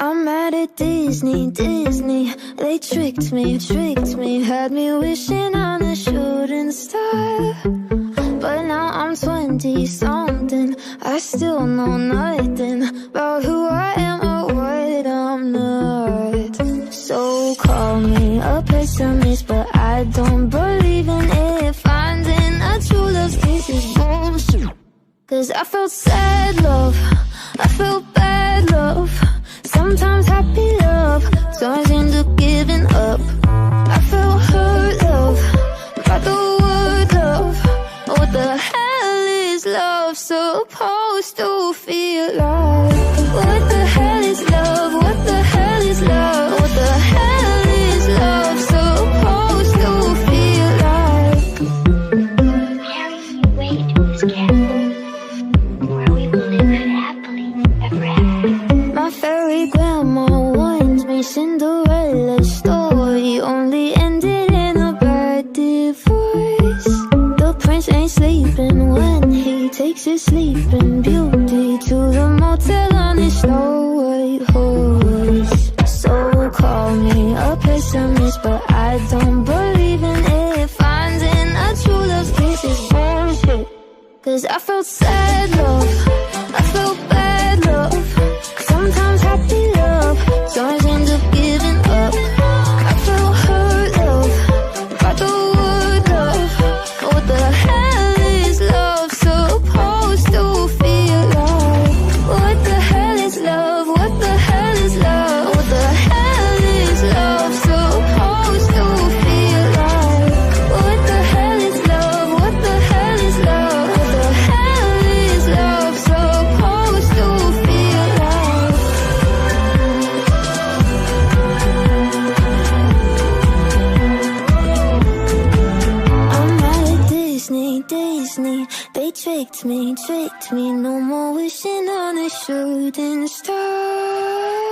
I'm mad at Disney, Disney. They tricked me, had me wishing on a shooting star. But now I'm 20-something, I still know nothing about who I am or what I'm not. So call me a pessimist, but I don't believe in it. Finding a true love's kiss is bullshit. Cause I felt sad love, I felt bad love, sometimes happy love turns into giving up. I felt hurt love, by the word love. What the hell is love supposed to feel like? What the hell is love? What the hell is love? What the hell is love supposed to feel like? Harry, wait, Miss Careful, or we will live happily ever after. My fairy grandma warns me Cinderella's story only ended in a bad divorce. The prince ain't sleeping when he takes his sleeping beauty to the motel on his Snow White horse. So call me a pessimist, but I don't believe in it. Finding a true love's kiss is bullshit. Cause I felt sad love, I felt bad love, sometimes happy love turns into giving up. I felt hurt love, by the word love. What the hell is love supposed to feel like? What the hell is love? What the hell is love? What the hell is love supposed to feel like? What the hell is love? What the hell is love? What the hell is love supposed to feel like? I'm mad at Disney, Disney. They tricked me, no more wishing on a shooting star.